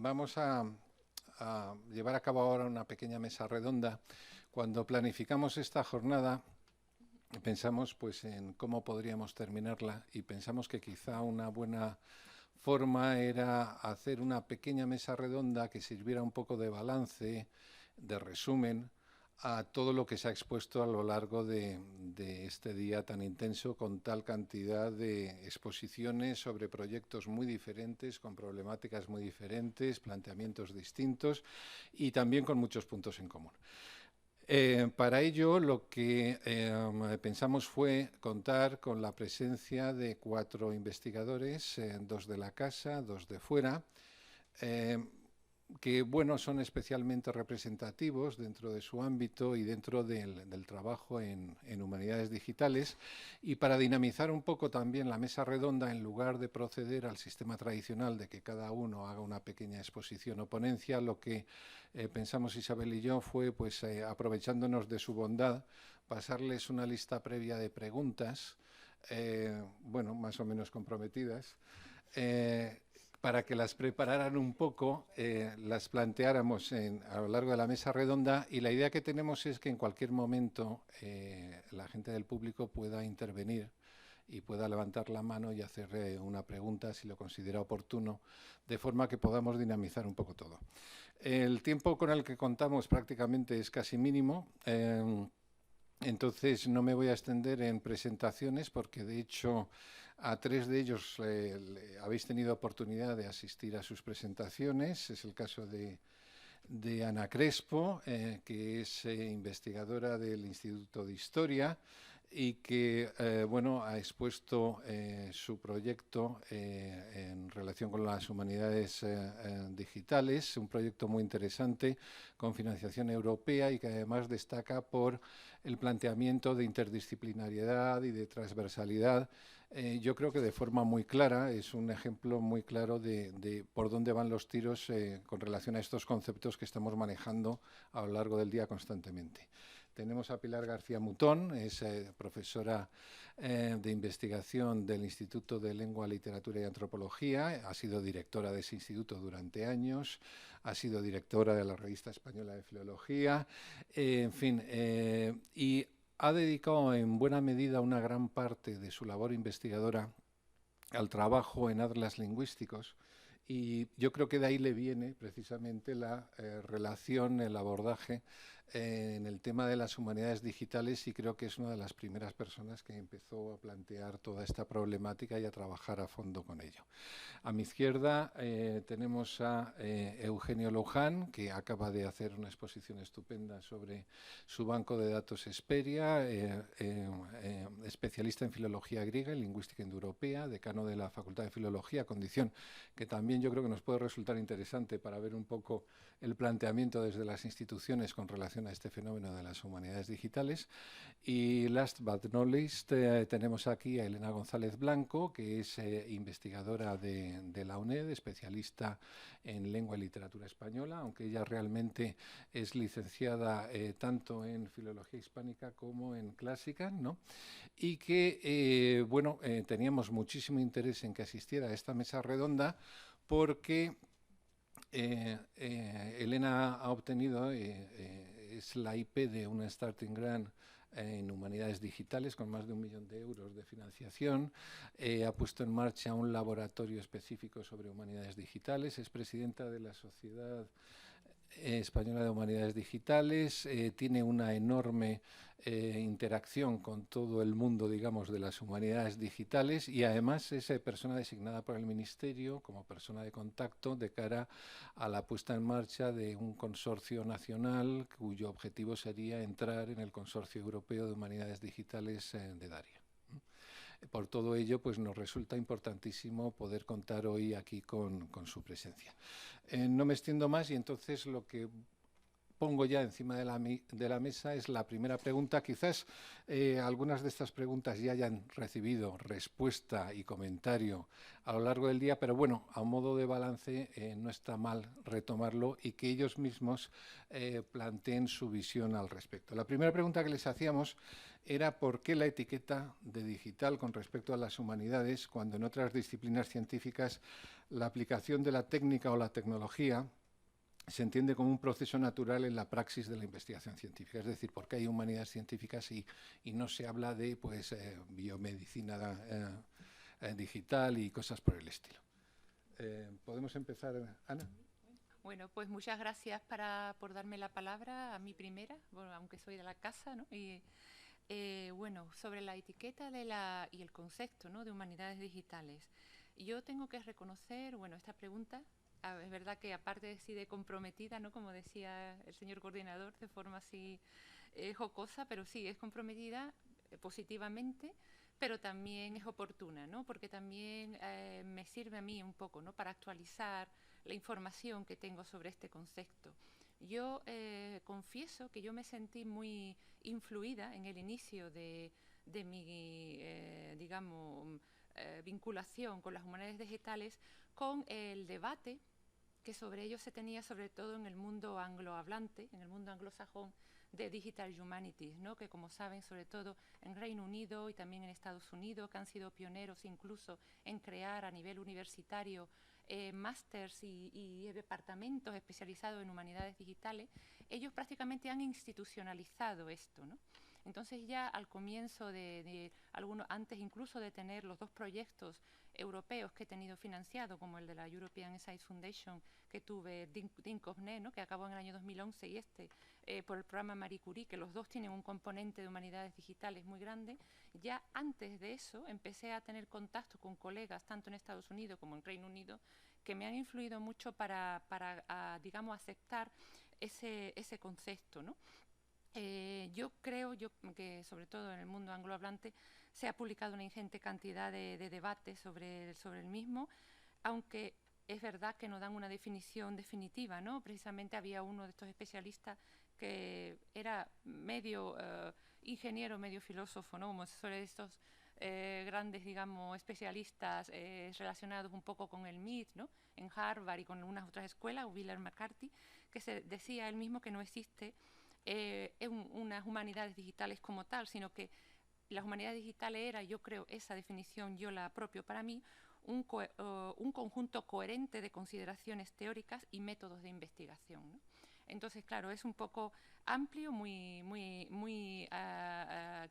vamos a llevar a cabo ahora una pequeña mesa redonda. Cuando planificamos esta jornada, pensamos pues en cómo podríamos terminarla y pensamos que quizá una buena forma era hacer una pequeña mesa redonda que sirviera un poco de balance, de resumen a todo lo que se ha expuesto a lo largo de este día tan intenso, con tal cantidad de exposiciones sobre proyectos muy diferentes, con problemáticas muy diferentes, planteamientos distintos y también con muchos puntos en común. Para ello, lo que pensamos fue contar con la presencia de 4 investigadores, 2 de la casa, 2 de fuera, que bueno, son especialmente representativos dentro de su ámbito y dentro del trabajo en humanidades digitales. Y para dinamizar un poco también la mesa redonda, en lugar de proceder al sistema tradicional de que cada uno haga una pequeña exposición o ponencia, lo que pensamos Isabel y yo fue, pues aprovechándonos de su bondad, pasarles una lista previa de preguntas, bueno, más o menos comprometidas, para que las prepararan un poco, las planteáramos a lo largo de la mesa redonda, y la idea que tenemos es que en cualquier momento la gente del público pueda intervenir y pueda levantar la mano y hacer una pregunta si lo considera oportuno, de forma que podamos dinamizar un poco todo. El tiempo con el que contamos prácticamente es casi mínimo. Entonces no me voy a extender en presentaciones porque de hecho a 3 de ellos habéis tenido oportunidad de asistir a sus presentaciones. Es el caso de Ana Crespo, que es investigadora del Instituto de Historia y que bueno, ha expuesto su proyecto en relación con las humanidades digitales, un proyecto muy interesante con financiación europea y que además destaca por el planteamiento de interdisciplinariedad y de transversalidad. Yo creo que de forma muy clara, es un ejemplo muy claro de por dónde van los tiros con relación a estos conceptos que estamos manejando a lo largo del día constantemente. Tenemos a Pilar García Mutón, es profesora de investigación del Instituto de Lengua, Literatura y Antropología, ha sido directora de ese instituto durante años, ha sido directora de la Revista Española de Filología, en fin, y ha dedicado en buena medida una gran parte de su labor investigadora al trabajo en atlas lingüísticos, y yo creo que de ahí le viene precisamente la relación, el abordaje en el tema de las humanidades digitales, y creo que es una de las primeras personas que empezó a plantear toda esta problemática y a trabajar a fondo con ello. A mi izquierda tenemos a Eugenio Luján, que acaba de hacer una exposición estupenda sobre su banco de datos Hesperia, especialista en filología griega y lingüística indoeuropea, decano de la Facultad de Filología, condición que también yo creo que nos puede resultar interesante para ver un poco el planteamiento desde las instituciones con relación a este fenómeno de las humanidades digitales. Y last but not least, tenemos aquí a Elena González Blanco, que es investigadora de la UNED, especialista en lengua y literatura española, aunque ella realmente es licenciada tanto en filología hispánica como en clásica, ¿no? Y que, bueno, teníamos muchísimo interés en que asistiera a esta mesa redonda porque Elena ha obtenido, es la IP de una Starting Grant en humanidades digitales con más de 1 millón de euros de financiación, ha puesto en marcha un laboratorio específico sobre humanidades digitales, es presidenta de la Sociedad Española de Humanidades Digitales, tiene una enorme interacción con todo el mundo, digamos, de las humanidades digitales, y además es persona designada por el Ministerio como persona de contacto de cara a la puesta en marcha de un consorcio nacional cuyo objetivo sería entrar en el Consorcio Europeo de Humanidades Digitales de Daria. Por todo ello, pues nos resulta importantísimo poder contar hoy aquí con su presencia. No me extiendo más y entonces lo que pongo ya encima de la mesa es la primera pregunta. Quizás algunas de estas preguntas ya hayan recibido respuesta y comentario a lo largo del día, pero bueno, a modo de balance no está mal retomarlo y que ellos mismos planteen su visión al respecto. La primera pregunta que les hacíamos era por qué la etiqueta de digital con respecto a las humanidades, cuando en otras disciplinas científicas la aplicación de la técnica o la tecnología se entiende como un proceso natural en la praxis de la investigación científica. Es decir, porque hay humanidades científicas y no se habla de pues, biomedicina digital y cosas por el estilo. ¿Podemos empezar, Ana? Bueno, pues muchas gracias por darme la palabra a mí primera, bueno, aunque soy de la casa, ¿no? Y bueno, sobre la etiqueta y el concepto, ¿no?, de humanidades digitales. Yo tengo que reconocer, bueno, esta pregunta, es verdad que aparte de sí de comprometida, ¿no?, como decía el señor coordinador, de forma así jocosa, pero sí, es comprometida positivamente, pero también es oportuna, ¿no?, porque también me sirve a mí un poco, ¿no?, para actualizar la información que tengo sobre este concepto. Yo confieso que yo me sentí muy influida en el inicio de mi, digamos, vinculación con las humanidades digitales con el debate que sobre ello se tenía sobre todo en el mundo anglohablante, en el mundo anglosajón de Digital Humanities, ¿no?, que como saben, sobre todo en Reino Unido y también en Estados Unidos, que han sido pioneros incluso en crear a nivel universitario másters y departamentos especializados en humanidades digitales, ellos prácticamente han institucionalizado esto, ¿no? Entonces ya al comienzo algunos, antes incluso de tener los dos proyectos europeos que he tenido financiado, como el de la European Science Foundation que tuve, DINCOFNE, ¿no?, que acabó en el año 2011, y por el programa Marie Curie, que los dos tienen un componente de humanidades digitales muy grande, ya antes de eso empecé a tener contacto con colegas tanto en Estados Unidos como en Reino Unido que me han influido mucho para digamos, aceptar ese concepto, ¿no? Yo creo que sobre todo en el mundo anglohablante se ha publicado una ingente cantidad de debates sobre el mismo, aunque es verdad que no dan una definición definitiva, ¿no? Precisamente había uno de estos especialistas que era medio ingeniero, medio filósofo, ¿no?, como sobre estos grandes, digamos, especialistas relacionados un poco con el MIT, ¿no?, en Harvard y con algunas otras escuelas, William McCarthy, que se decía él mismo que no existe unas humanidades digitales como tal, sino que las humanidades digitales era, yo creo, esa definición yo la apropio para mí, un conjunto coherente de consideraciones teóricas y métodos de investigación, ¿no? Entonces, claro, es un poco amplio, muy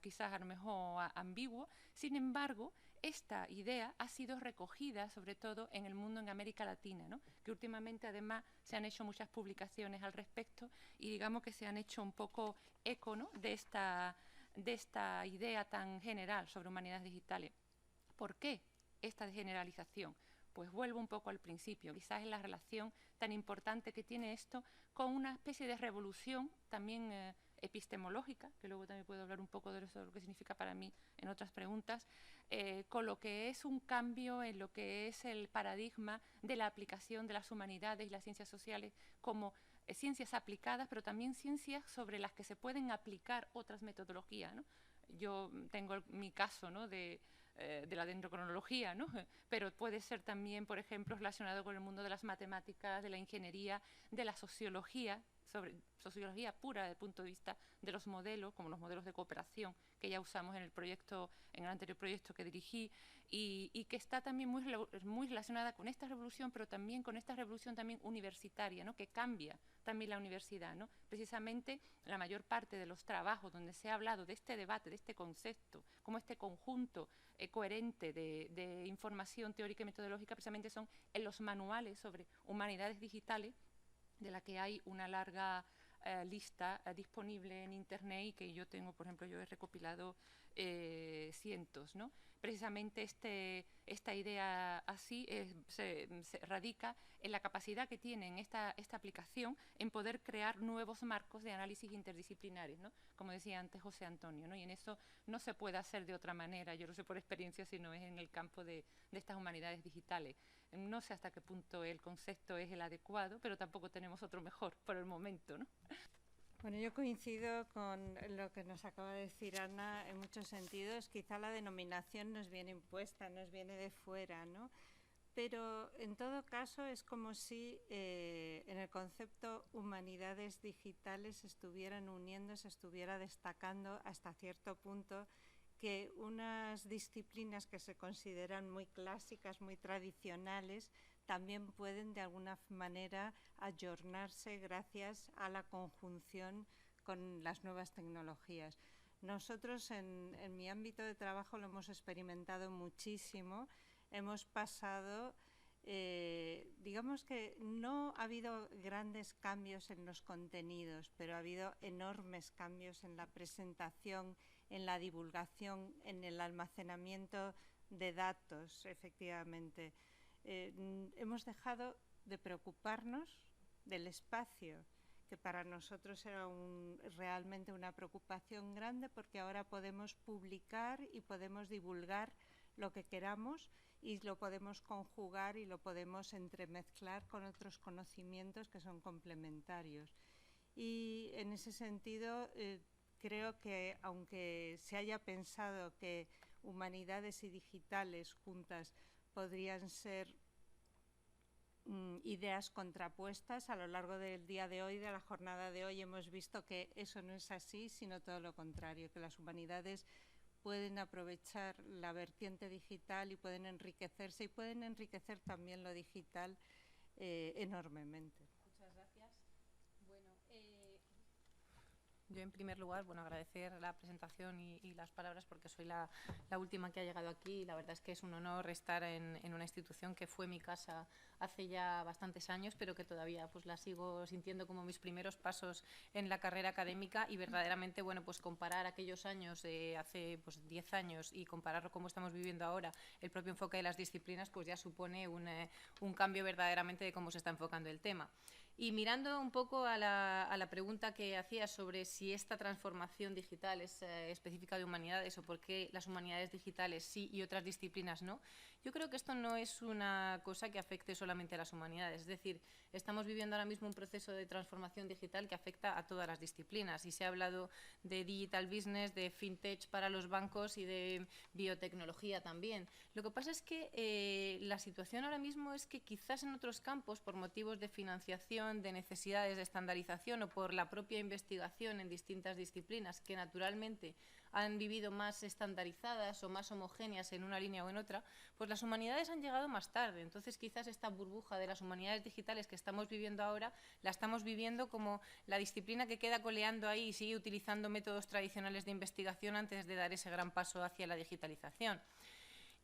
quizás a lo mejor ambiguo. Sin embargo, esta idea ha sido recogida sobre todo en el mundo en América Latina, ¿no?, que últimamente además se han hecho muchas publicaciones al respecto y digamos que se han hecho un poco eco, ¿no?, de esta idea tan general sobre humanidades digitales. ¿Por qué esta generalización? Pues vuelvo un poco al principio, quizás es la relación tan importante que tiene esto con una especie de revolución también epistemológica, que luego también puedo hablar un poco de eso, lo que significa para mí en otras preguntas, con lo que es un cambio en lo que es el paradigma de la aplicación de las humanidades y las ciencias sociales como ciencias aplicadas, pero también ciencias sobre las que se pueden aplicar otras metodologías, ¿no? Yo tengo mi caso, ¿no?, de la dendrocronología, ¿no?, pero puede ser también, por ejemplo, relacionado con el mundo de las matemáticas, de la ingeniería, de la sociología, sobre sociología pura desde el punto de vista de los modelos, como los modelos de cooperación que ya usamos en el anterior proyecto que dirigí, y que está también muy relacionada con esta revolución, pero también con esta revolución también universitaria, ¿no?, que cambia también la universidad, ¿no? Precisamente la mayor parte de los trabajos donde se ha hablado de este debate, de este concepto, como este conjunto coherente de información teórica y metodológica, precisamente son en los manuales sobre humanidades digitales, de la que hay una larga lista disponible en internet y que yo tengo, por ejemplo, yo he recopilado cientos, ¿no? Precisamente esta idea así se radica en la capacidad que tiene esta aplicación en poder crear nuevos marcos de análisis interdisciplinares, ¿no?, como decía antes José Antonio, ¿no?, y en eso no se puede hacer de otra manera, yo lo sé por experiencia, sino es en el campo de estas humanidades digitales. No sé hasta qué punto el concepto es el adecuado, pero tampoco tenemos otro mejor por el momento, ¿no? Bueno, yo coincido con lo que nos acaba de decir Ana en muchos sentidos. Quizá la denominación nos viene impuesta, nos viene de fuera, ¿no? Pero en todo caso es como si en el concepto humanidades digitales se estuvieran uniendo, se estuviera destacando hasta cierto punto que unas disciplinas que se consideran muy clásicas, muy tradicionales, también pueden de alguna manera ayornarse gracias a la conjunción con las nuevas tecnologías. Nosotros en mi ámbito de trabajo lo hemos experimentado muchísimo. Hemos pasado, digamos que no ha habido grandes cambios en los contenidos, pero ha habido enormes cambios en la presentación, en la divulgación, en el almacenamiento de datos, efectivamente. Hemos dejado de preocuparnos del espacio, que para nosotros era realmente una preocupación grande, porque ahora podemos publicar y podemos divulgar lo que queramos y lo podemos conjugar y lo podemos entremezclar con otros conocimientos que son complementarios. Y en ese sentido creo que aunque se haya pensado que humanidades y digitales juntas podrían ser ideas contrapuestas, a lo largo del día de hoy, de la jornada de hoy, hemos visto que eso no es así, sino todo lo contrario, que las humanidades pueden aprovechar la vertiente digital y pueden enriquecerse, y pueden enriquecer también lo digital enormemente. Muchas gracias. Bueno, yo en primer lugar, bueno, agradecer la presentación y las palabras, porque soy la última que ha llegado aquí y la verdad es que es un honor estar en una institución que fue mi casa hace ya bastantes años, pero que todavía pues la sigo sintiendo como mis primeros pasos en la carrera académica, y verdaderamente, bueno, pues comparar aquellos años hace pues 10 años y compararlo como estamos viviendo ahora, el propio enfoque de las disciplinas, pues ya supone un cambio verdaderamente de cómo se está enfocando el tema. Y mirando un poco a la pregunta que hacía sobre si esta transformación digital es específica de humanidades o por qué las humanidades digitales sí y otras disciplinas no, yo creo que esto no es una cosa que afecte solamente a las humanidades. Es decir, estamos viviendo ahora mismo un proceso de transformación digital que afecta a todas las disciplinas, y se ha hablado de digital business, de fintech para los bancos y de biotecnología también. Lo que pasa es que la situación ahora mismo es que quizás en otros campos, por motivos de financiación, de necesidades de estandarización o por la propia investigación en distintas disciplinas que naturalmente han vivido más estandarizadas o más homogéneas en una línea o en otra, pues las humanidades han llegado más tarde. Entonces quizás esta burbuja de las humanidades digitales que estamos viviendo ahora, la estamos viviendo como la disciplina que queda coleando ahí y sigue utilizando métodos tradicionales de investigación antes de dar ese gran paso hacia la digitalización.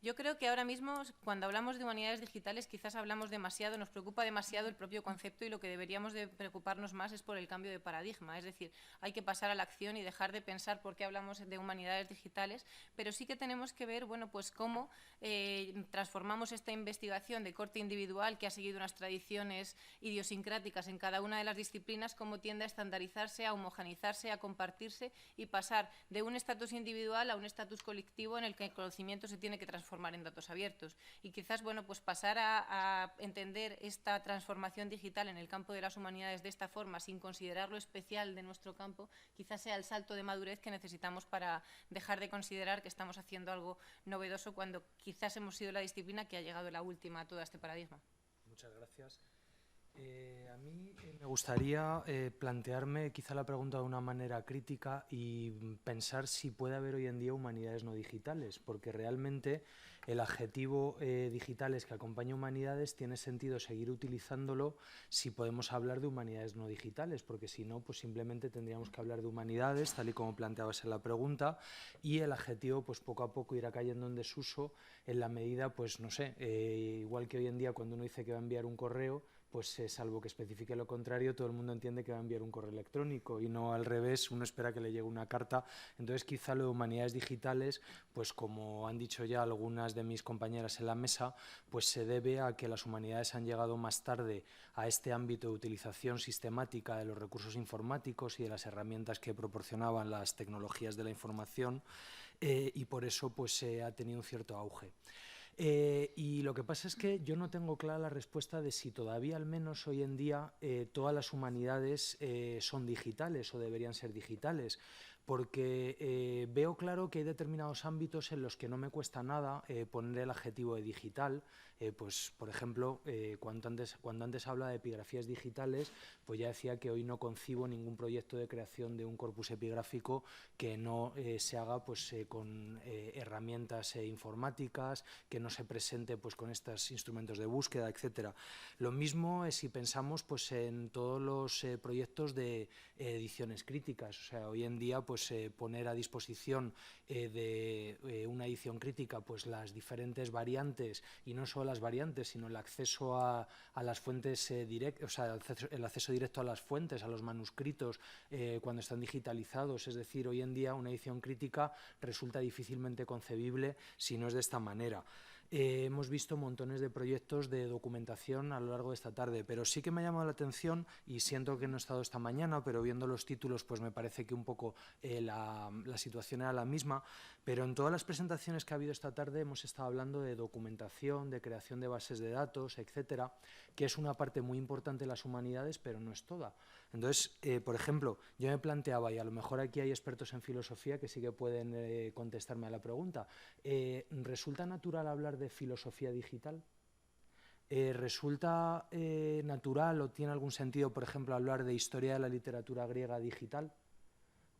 Yo creo que ahora mismo, cuando hablamos de humanidades digitales, quizás hablamos demasiado, nos preocupa demasiado el propio concepto, y lo que deberíamos de preocuparnos más es por el cambio de paradigma. Es decir, hay que pasar a la acción y dejar de pensar por qué hablamos de humanidades digitales, pero sí que tenemos que ver, bueno, pues cómo transformamos esta investigación de corte individual, que ha seguido unas tradiciones idiosincráticas en cada una de las disciplinas, cómo tiende a estandarizarse, a homogeneizarse, a compartirse y pasar de un estatus individual a un estatus colectivo en el que el conocimiento se tiene que transformar en datos abiertos. Y quizás, bueno, pues pasar a entender esta transformación digital en el campo de las humanidades de esta forma, sin considerar lo especial de nuestro campo, quizás sea el salto de madurez que necesitamos para dejar de considerar que estamos haciendo algo novedoso cuando quizás hemos sido la disciplina que ha llegado la última a todo este paradigma. Muchas gracias. A mí me gustaría plantearme quizá la pregunta de una manera crítica y pensar si puede haber hoy en día humanidades no digitales, porque realmente el adjetivo digitales que acompaña humanidades tiene sentido seguir utilizándolo si podemos hablar de humanidades no digitales, porque si no, pues simplemente tendríamos que hablar de humanidades, tal y como planteabas en la pregunta, y el adjetivo pues poco a poco irá cayendo en desuso en la medida, pues no sé, igual que hoy en día cuando uno dice que va a enviar un correo, pues salvo que especifique lo contrario, todo el mundo entiende que va a enviar un correo electrónico y no al revés, uno espera que le llegue una carta. Entonces quizá lo de humanidades digitales, pues como han dicho ya algunas de mis compañeras en la mesa, pues se debe a que las humanidades han llegado más tarde a este ámbito de utilización sistemática de los recursos informáticos y de las herramientas que proporcionaban las tecnologías de la información, y por eso pues ha tenido un cierto auge. Y lo que pasa es que yo no tengo clara la respuesta de si todavía, al menos hoy en día, todas las humanidades son digitales o deberían ser digitales. Porque veo claro que hay determinados ámbitos en los que no me cuesta nada poner el adjetivo de digital. Pues, por ejemplo, cuando antes habla de epigrafías digitales, pues ya decía que hoy no concibo ningún proyecto de creación de un corpus epigráfico que no se haga pues, con herramientas informáticas, que no se presente pues, con estos instrumentos de búsqueda, etcétera. Lo mismo es si pensamos pues, en todos los proyectos de ediciones críticas. O sea, hoy en día pues, poner a disposición de una edición crítica pues, las diferentes variantes, y no solo las variantes, sino el acceso a las fuentes directas, o sea, el acceso directo a las fuentes, a los manuscritos cuando están digitalizados. Es decir, hoy en día una edición crítica resulta difícilmente concebible si no es de esta manera. Hemos visto montones de proyectos de documentación a lo largo de esta tarde, pero sí que me ha llamado la atención, y siento que no he estado esta mañana, pero viendo los títulos pues me parece que un poco la situación era la misma, pero en todas las presentaciones que ha habido esta tarde hemos estado hablando de documentación, de creación de bases de datos, etcétera, que es una parte muy importante de las humanidades, pero no es toda. Entonces, por ejemplo, yo me planteaba, y a lo mejor aquí hay expertos en filosofía que sí que pueden contestarme a la pregunta, ¿resulta natural hablar de filosofía digital? ¿Resulta natural o tiene algún sentido, por ejemplo, hablar de historia de la literatura griega digital?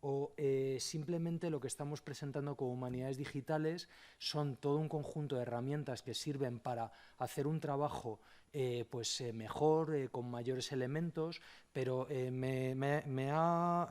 ¿O simplemente lo que estamos presentando como humanidades digitales son todo un conjunto de herramientas que sirven para hacer un trabajo mejor, con mayores elementos? Pero me ha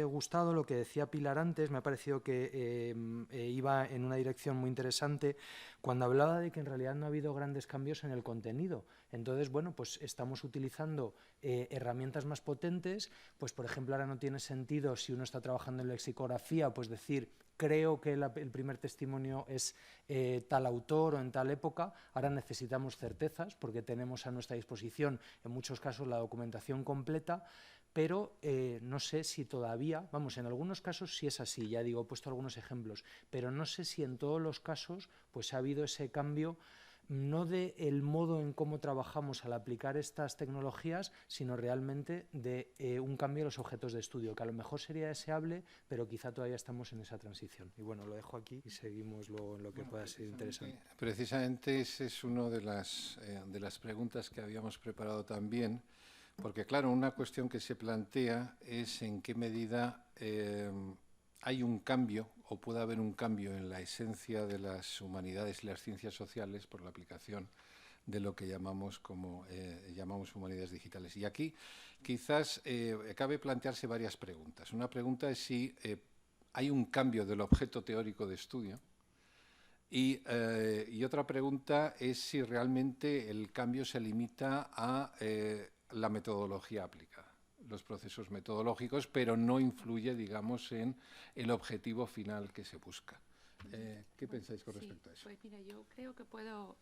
gustado lo que decía Pilar antes, me ha parecido que iba en una dirección muy interesante cuando hablaba de que en realidad no ha habido grandes cambios en el contenido. Entonces, bueno, pues estamos utilizando herramientas más potentes, pues por ejemplo ahora no tiene sentido, si uno está trabajando en lexicografía, pues decir, creo que el primer testimonio es tal autor o en tal época. Ahora necesitamos certezas porque tenemos a nuestra disposición en muchos casos la documentación completa, pero no sé si todavía, vamos, en algunos casos sí es así, ya digo, he puesto algunos ejemplos, pero no sé si en todos los casos pues ha habido ese cambio, no de el modo en cómo trabajamos al aplicar estas tecnologías, sino realmente de un cambio de los objetos de estudio, que a lo mejor sería deseable, pero quizá todavía estamos en esa transición. Y bueno, lo dejo aquí y seguimos luego en lo que pueda ser interesante. Precisamente esa es una de las preguntas que habíamos preparado también, porque claro, una cuestión que se plantea es en qué medida hay un cambio o puede haber un cambio en la esencia de las humanidades y las ciencias sociales por la aplicación de lo que llamamos humanidades digitales. Y aquí quizás cabe plantearse varias preguntas. Una pregunta es si hay un cambio del objeto teórico de estudio, y otra pregunta es si realmente el cambio se limita a la metodología aplicada, los procesos metodológicos, pero no influye, digamos, en el objetivo final que se busca. ¿Qué pensáis con respecto a eso? Pues mira, yo creo que puedo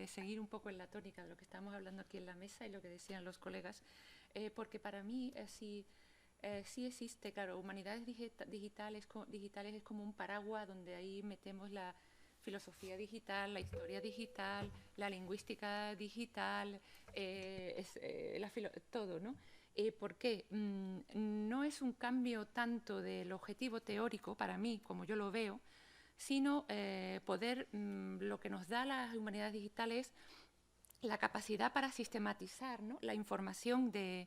seguir un poco en la tónica de lo que estamos hablando aquí en la mesa y lo que decían los colegas, porque para mí sí existe, claro, humanidades digitales es como un paraguas donde ahí metemos la filosofía digital, la historia digital, la lingüística digital, todo, ¿no? ¿Por qué? No es un cambio tanto del objetivo teórico, para mí, como yo lo veo, sino lo que nos da las humanidades digitales, la capacidad para sistematizar, ¿no?, la información que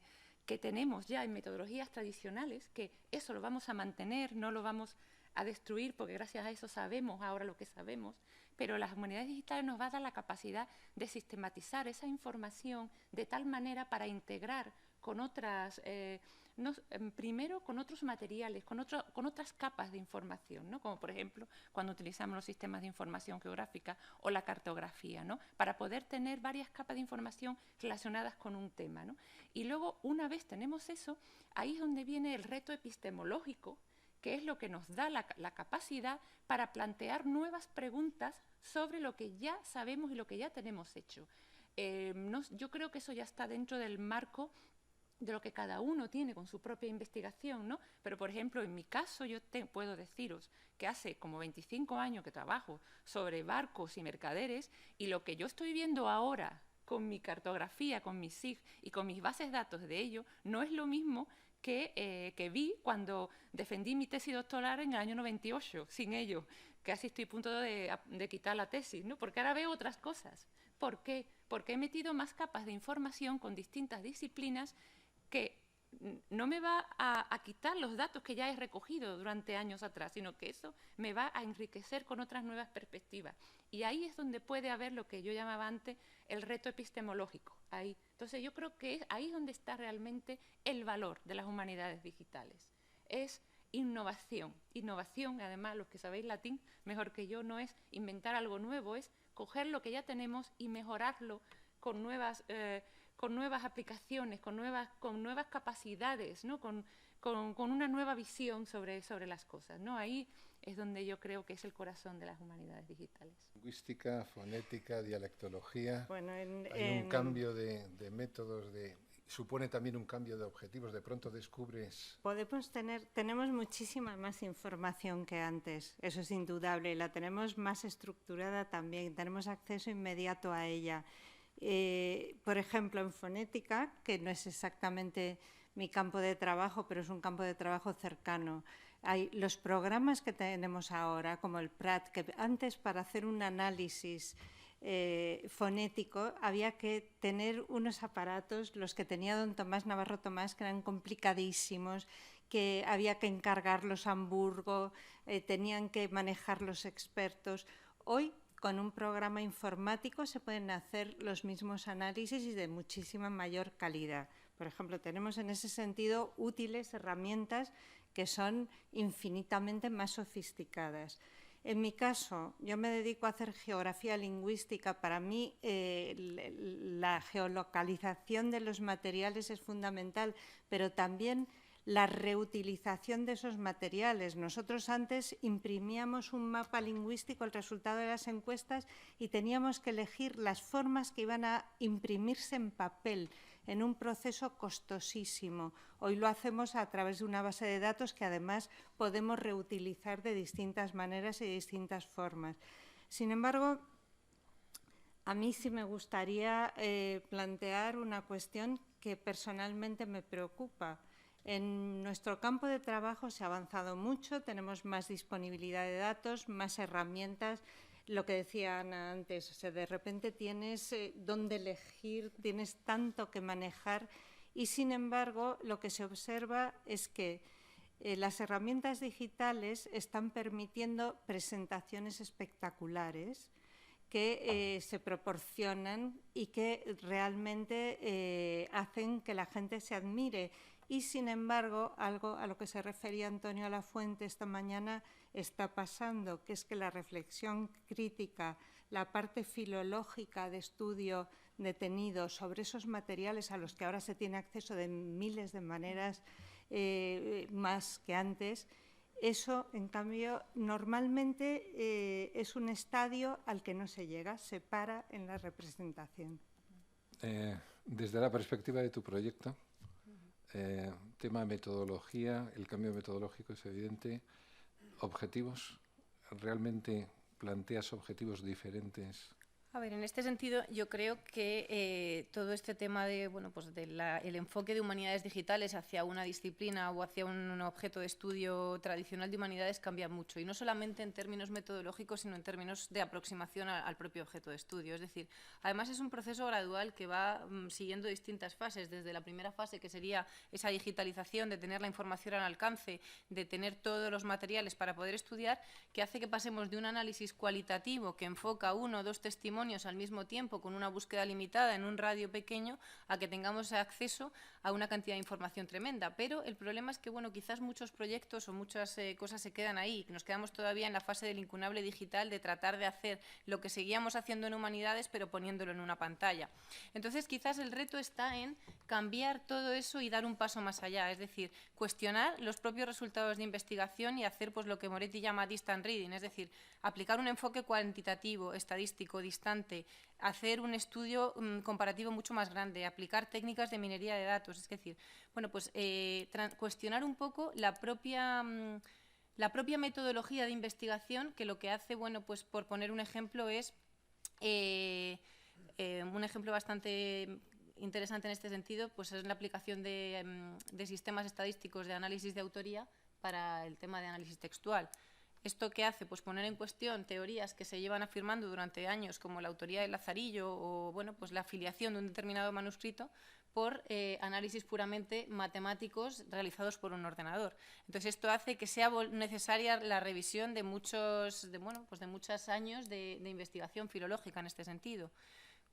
tenemos ya en metodologías tradicionales, que eso lo vamos a mantener, no lo vamos a destruir, porque gracias a eso sabemos ahora lo que sabemos, pero las humanidades digitales nos va a dar la capacidad de sistematizar esa información de tal manera para integrar con otras, primero con otros materiales, con otras capas de información, ¿no?, como por ejemplo cuando utilizamos los sistemas de información geográfica o la cartografía, ¿no?, para poder tener varias capas de información relacionadas con un tema, ¿no? Y luego, una vez tenemos eso, ahí es donde viene el reto epistemológico, que es lo que nos da la capacidad para plantear nuevas preguntas sobre lo que ya sabemos y lo que ya tenemos hecho. Yo creo que eso ya está dentro del marco de lo que cada uno tiene con su propia investigación, ¿no? Pero, por ejemplo, en mi caso yo puedo deciros que hace como 25 años que trabajo sobre barcos y mercaderes, y lo que yo estoy viendo ahora con mi cartografía, con mi SIG y con mis bases de datos de ello, no es lo mismo que vi cuando defendí mi tesis doctoral en el año 98, sin ello. Casi estoy a punto de quitar la tesis, ¿no? Porque ahora veo otras cosas. ¿Por qué? Porque he metido más capas de información con distintas disciplinas que no me va a quitar los datos que ya he recogido durante años atrás, sino que eso me va a enriquecer con otras nuevas perspectivas. Y ahí es donde puede haber lo que yo llamaba antes el reto epistemológico. Ahí. Entonces yo creo que ahí es donde está realmente el valor de las humanidades digitales. Es innovación. Innovación, además, los que sabéis latín mejor que yo, no es inventar algo nuevo, es coger lo que ya tenemos y mejorarlo con nuevas aplicaciones, con nuevas capacidades, ¿no? con una nueva visión sobre las cosas, ¿no? Ahí es donde yo creo que es el corazón de las humanidades digitales. Lingüística, fonética, dialectología, Bueno, hay un cambio de métodos, supone también un cambio de objetivos, de pronto descubres... Tenemos muchísima más información que antes, eso es indudable, la tenemos más estructurada también, tenemos acceso inmediato a ella. Por ejemplo, en fonética, que no es exactamente mi campo de trabajo, pero es un campo de trabajo cercano. Hay los programas que tenemos ahora, como el PRAT, que antes para hacer un análisis fonético había que tener unos aparatos, los que tenía don Tomás Navarro Tomás, que eran complicadísimos, que había que encargarlos a Hamburgo, tenían que manejar los expertos. Hoy, con un programa informático se pueden hacer los mismos análisis y de muchísima mayor calidad. Por ejemplo, tenemos en ese sentido útiles herramientas que son infinitamente más sofisticadas. En mi caso, yo me dedico a hacer geografía lingüística. Para mí, la geolocalización de los materiales es fundamental, pero también la reutilización de esos materiales. Nosotros antes imprimíamos un mapa lingüístico, el resultado de las encuestas, y teníamos que elegir las formas que iban a imprimirse en papel, en un proceso costosísimo. Hoy lo hacemos a través de una base de datos que además podemos reutilizar de distintas maneras y de distintas formas. Sin embargo, a mí sí me gustaría plantear una cuestión que personalmente me preocupa. En nuestro campo de trabajo se ha avanzado mucho, tenemos más disponibilidad de datos, más herramientas. Lo que decía Ana antes, o sea, de repente tienes dónde elegir, tienes tanto que manejar y, sin embargo, lo que se observa es que las herramientas digitales están permitiendo presentaciones espectaculares que se proporcionan y que realmente hacen que la gente se admire. Y, sin embargo, algo a lo que se refería Antonio Lafuente esta mañana está pasando, que es que la reflexión crítica, la parte filológica de estudio detenido sobre esos materiales a los que ahora se tiene acceso de miles de maneras más que antes, eso, en cambio, normalmente es un estadio al que no se llega, se para en la representación. Desde la perspectiva de tu proyecto, tema metodología, el cambio metodológico es evidente. Objetivos, ¿realmente planteas objetivos diferentes? A ver, en este sentido, yo creo que todo este tema de, bueno, pues el enfoque de humanidades digitales hacia una disciplina o hacia un objeto de estudio tradicional de humanidades cambia mucho, y no solamente en términos metodológicos, sino en términos de aproximación al propio objeto de estudio. Es decir, además es un proceso gradual que va siguiendo distintas fases, desde la primera fase, que sería esa digitalización, de tener la información al alcance, de tener todos los materiales para poder estudiar, que hace que pasemos de un análisis cualitativo que enfoca 1 o 2 testimonios al mismo tiempo con una búsqueda limitada en un radio pequeño, a que tengamos acceso a una cantidad de información tremenda. Pero el problema es que, bueno, quizás muchos proyectos o muchas cosas se quedan ahí, nos quedamos todavía en la fase del incunable digital, de tratar de hacer lo que seguíamos haciendo en humanidades pero poniéndolo en una pantalla. Entonces quizás el reto está en cambiar todo eso y dar un paso más allá, es decir, cuestionar los propios resultados de investigación y hacer, pues, lo que Moretti llama distant reading, es decir, aplicar un enfoque cuantitativo, estadístico, distante, importante hacer un estudio comparativo mucho más grande, aplicar técnicas de minería de datos, es decir, bueno, pues cuestionar un poco la propia metodología de investigación, que lo que hace, bueno, pues por poner un ejemplo es un ejemplo bastante interesante en este sentido, pues es la aplicación de sistemas estadísticos de análisis de autoría para el tema de análisis textual. ¿Esto qué hace? Pues poner en cuestión teorías que se llevan afirmando durante años, como la autoría de Lazarillo o bueno, pues la afiliación de un determinado manuscrito, por análisis puramente matemáticos realizados por un ordenador. Entonces, esto hace que sea necesaria la revisión de muchos años de investigación filológica en este sentido.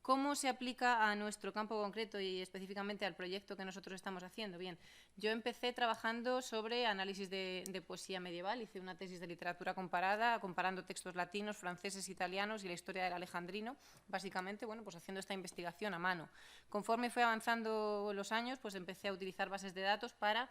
¿Cómo se aplica a nuestro campo concreto y específicamente al proyecto que nosotros estamos haciendo? Bien, yo empecé trabajando sobre análisis de poesía medieval, hice una tesis de literatura comparada, comparando textos latinos, franceses, italianos y la historia del alejandrino, básicamente, bueno, pues haciendo esta investigación a mano. Conforme fue avanzando los años, pues empecé a utilizar bases de datos para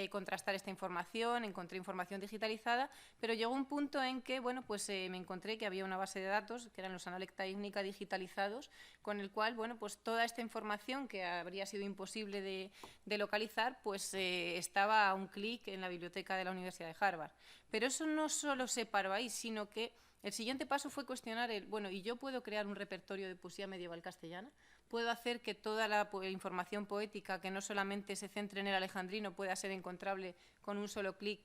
contrastar esta información, encontré información digitalizada, pero llegó un punto en que, bueno, pues me encontré que había una base de datos, que eran los Analecta Ígnica digitalizados, con el cual, bueno, pues toda esta información que habría sido imposible de localizar, pues estaba a un clic en la biblioteca de la Universidad de Harvard. Pero eso no solo se paró ahí, sino que el siguiente paso fue cuestionar bueno, ¿y yo puedo crear un repertorio de poesía medieval castellana? ¿Puedo hacer que toda la información poética, que no solamente se centre en el alejandrino, pueda ser encontrable con un solo clic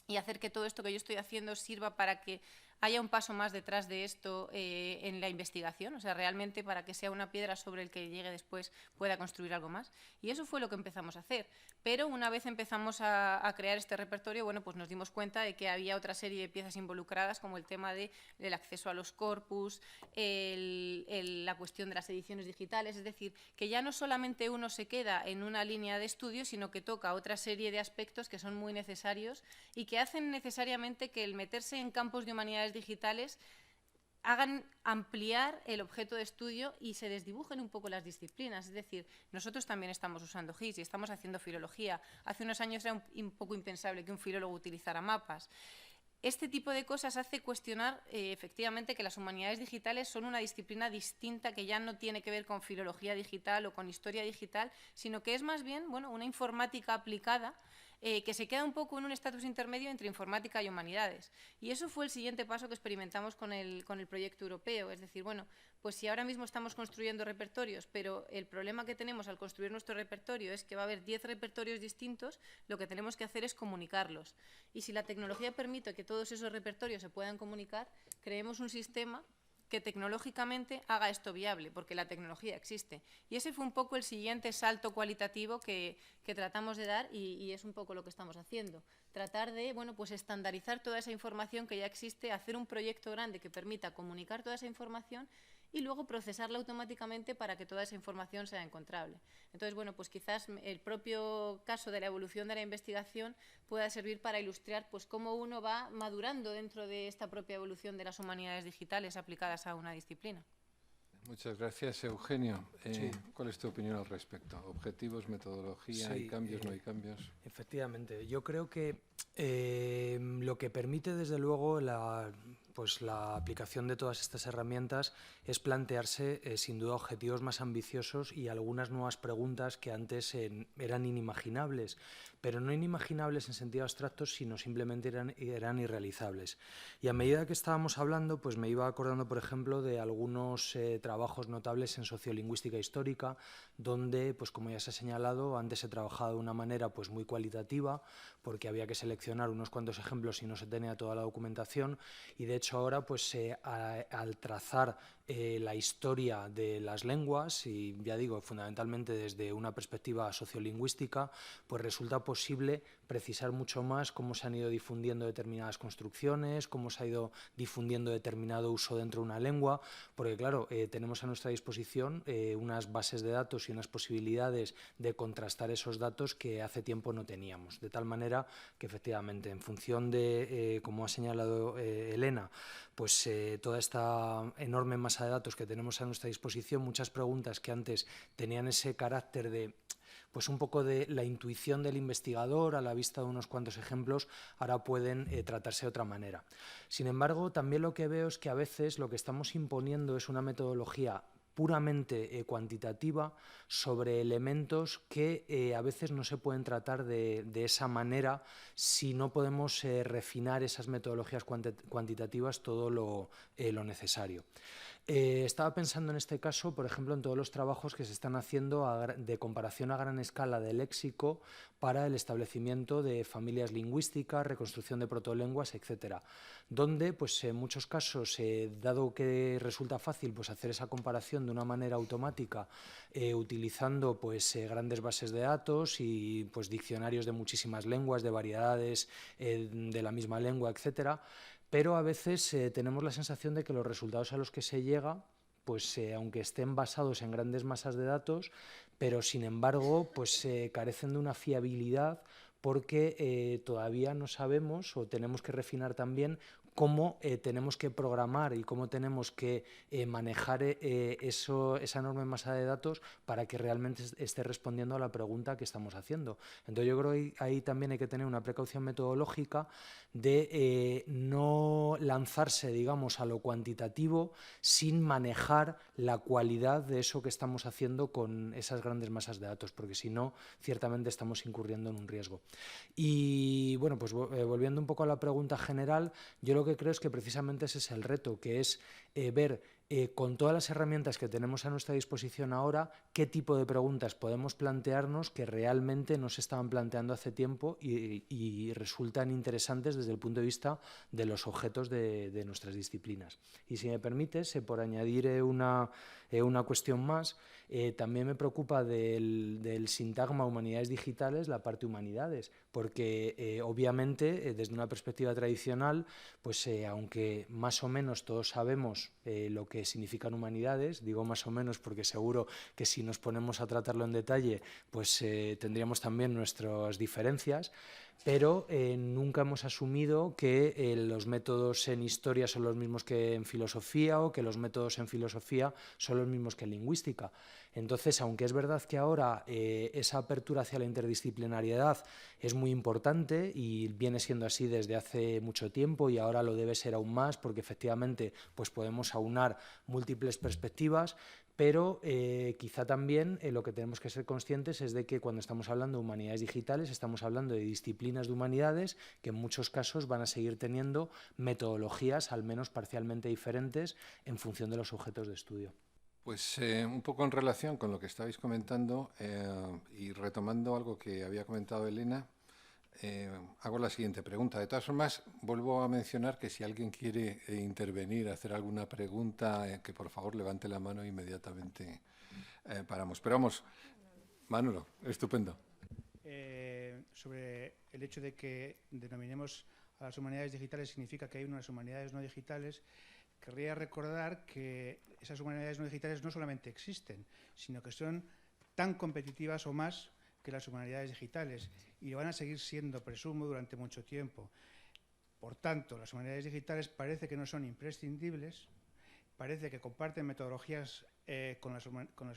y hacer que todo esto que yo estoy haciendo sirva para que haya un paso más detrás de esto en la investigación, o sea, realmente para que sea una piedra sobre el que llegue después pueda construir algo más? Y eso fue lo que empezamos a hacer. Pero una vez empezamos a crear este repertorio, bueno, pues nos dimos cuenta de que había otra serie de piezas involucradas, como el tema del acceso a los corpus, la cuestión de las ediciones digitales, es decir, que ya no solamente uno se queda en una línea de estudio, sino que toca otra serie de aspectos que son muy necesarios y que hacen necesariamente que el meterse en campos de humanidades digitales hagan ampliar el objeto de estudio y se desdibujen un poco las disciplinas. Es decir, nosotros también estamos usando GIS y estamos haciendo filología. Hace unos años era un poco impensable que un filólogo utilizara mapas. Este tipo de cosas hace cuestionar efectivamente que las humanidades digitales son una disciplina distinta, que ya no tiene que ver con filología digital o con historia digital, sino que es más bien, bueno, una informática aplicada que se queda un poco en un estatus intermedio entre informática y humanidades. Y eso fue el siguiente paso que experimentamos con el proyecto europeo. Es decir, bueno, pues si ahora mismo estamos construyendo repertorios, pero el problema que tenemos al construir nuestro repertorio es que va a haber 10 repertorios distintos, lo que tenemos que hacer es comunicarlos. Y si la tecnología permite que todos esos repertorios se puedan comunicar, creemos un sistema que tecnológicamente haga esto viable, porque la tecnología existe. Y ese fue un poco el siguiente salto cualitativo que tratamos de dar y es un poco lo que estamos haciendo. Tratar de, bueno, pues estandarizar toda esa información que ya existe, hacer un proyecto grande que permita comunicar toda esa información y luego procesarla automáticamente para que toda esa información sea encontrable. Entonces, bueno, pues quizás el propio caso de la evolución de la investigación pueda servir para ilustrar pues cómo uno va madurando dentro de esta propia evolución de las humanidades digitales aplicadas a una disciplina. Muchas gracias, Eugenio. Sí. ¿Cuál es tu opinión al respecto? ¿Objetivos, metodología, Sí, hay cambios, no hay cambios? Efectivamente, yo creo que lo que permite desde luego la aplicación de todas estas herramientas es plantearse sin duda objetivos más ambiciosos y algunas nuevas preguntas que antes eran inimaginables, pero no inimaginables en sentido abstracto, sino simplemente eran irrealizables. Y a medida que estábamos hablando, pues me iba acordando, por ejemplo, de algunos trabajos notables en sociolingüística histórica, donde, pues como ya se ha señalado, antes se trabajaba de una manera pues muy cualitativa, porque había que seleccionar unos cuantos ejemplos y no se tenía toda la documentación, y de hecho ahora pues al trazar la historia de las lenguas, y ya digo, fundamentalmente desde una perspectiva sociolingüística, pues resulta posible precisar mucho más cómo se han ido difundiendo determinadas construcciones, cómo se ha ido difundiendo determinado uso dentro de una lengua, porque claro, tenemos a nuestra disposición unas bases de datos y unas posibilidades de contrastar esos datos que hace tiempo no teníamos, de tal manera que efectivamente en función de, como ha señalado Elena, pues toda esta enorme masa de datos que tenemos a nuestra disposición, muchas preguntas que antes tenían ese carácter de pues un poco de la intuición del investigador a la vista de unos cuantos ejemplos ahora pueden tratarse de otra manera. Sin embargo, también lo que veo es que a veces lo que estamos imponiendo es una metodología puramente cuantitativa sobre elementos que a veces no se pueden tratar de esa manera si no podemos refinar esas metodologías cuantitativas todo lo necesario. Estaba pensando en este caso, por ejemplo, en todos los trabajos que se están haciendo de comparación a gran escala de léxico para el establecimiento de familias lingüísticas, reconstrucción de protolenguas, etcétera, donde pues, en muchos casos, dado que resulta fácil pues, hacer esa comparación de una manera automática utilizando pues, grandes bases de datos y pues, diccionarios de muchísimas lenguas, de variedades de la misma lengua, etcétera, pero a veces tenemos la sensación de que los resultados a los que se llega, pues aunque estén basados en grandes masas de datos, pero sin embargo pues carecen de una fiabilidad porque todavía no sabemos o tenemos que refinar también cómo tenemos que programar y cómo tenemos que manejar esa enorme masa de datos para que realmente esté respondiendo a la pregunta que estamos haciendo. Entonces yo creo que ahí también hay que tener una precaución metodológica de no lanzarse, digamos, a lo cuantitativo sin manejar la cualidad de eso que estamos haciendo con esas grandes masas de datos, porque si no, ciertamente estamos incurriendo en un riesgo. Y bueno, pues volviendo un poco a la pregunta general, yo lo que creo es que precisamente ese es el reto, que es ver con todas las herramientas que tenemos a nuestra disposición ahora, qué tipo de preguntas podemos plantearnos que realmente no se estaban planteando hace tiempo y resultan interesantes desde el punto de vista de los objetos de nuestras disciplinas. Y si me permites, por añadir una cuestión más, también me preocupa del sintagma humanidades digitales la parte humanidades, porque obviamente desde una perspectiva tradicional, pues aunque más o menos todos sabemos lo que significan humanidades, digo más o menos porque seguro que si nos ponemos a tratarlo en detalle, pues tendríamos también nuestras diferencias, pero nunca hemos asumido que los métodos en historia son los mismos que en filosofía o que los métodos en filosofía son los mismos que en lingüística. Entonces, aunque es verdad que ahora esa apertura hacia la interdisciplinariedad es muy importante y viene siendo así desde hace mucho tiempo y ahora lo debe ser aún más porque efectivamente pues podemos aunar múltiples perspectivas, pero quizá también lo que tenemos que ser conscientes es de que cuando estamos hablando de humanidades digitales estamos hablando de disciplinas de humanidades que en muchos casos van a seguir teniendo metodologías al menos parcialmente diferentes en función de los objetos de estudio. Pues un poco en relación con lo que estabais comentando y retomando algo que había comentado Elena, hago la siguiente pregunta. De todas formas, vuelvo a mencionar que si alguien quiere intervenir, hacer alguna pregunta, que por favor levante la mano e inmediatamente paramos. Pero vamos, Manolo, estupendo. Sobre el hecho de que denominemos a las humanidades digitales significa que hay unas humanidades no digitales. Querría recordar que esas humanidades no digitales no solamente existen, sino que son tan competitivas o más que las humanidades digitales y lo van a seguir siendo, presumo, durante mucho tiempo. Por tanto, las humanidades digitales parece que no son imprescindibles, parece que comparten metodologías con las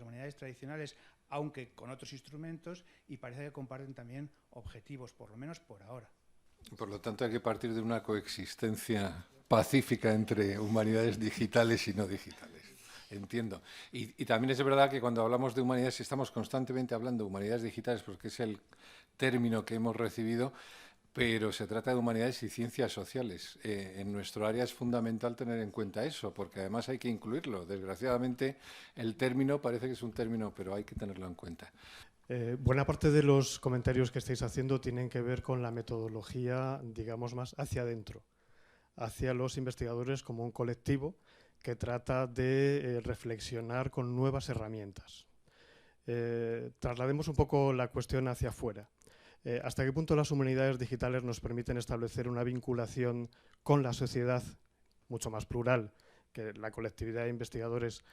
humanidades tradicionales, aunque con otros instrumentos, y parece que comparten también objetivos, por lo menos por ahora. Por lo tanto, hay que partir de una coexistencia pacífica entre humanidades digitales y no digitales. Entiendo. Y también es verdad que cuando hablamos de humanidades estamos constantemente hablando de humanidades digitales porque es el término que hemos recibido, pero se trata de humanidades y ciencias sociales. En nuestro área es fundamental tener en cuenta eso, porque además hay que incluirlo. Desgraciadamente, el término parece que es un término, pero hay que tenerlo en cuenta. Buena parte de los comentarios que estáis haciendo tienen que ver con la metodología, digamos, más hacia adentro, hacia los investigadores como un colectivo que trata de reflexionar con nuevas herramientas. Traslademos un poco la cuestión hacia afuera. ¿Hasta qué punto las humanidades digitales nos permiten establecer una vinculación con la sociedad mucho más plural que la colectividad de investigadores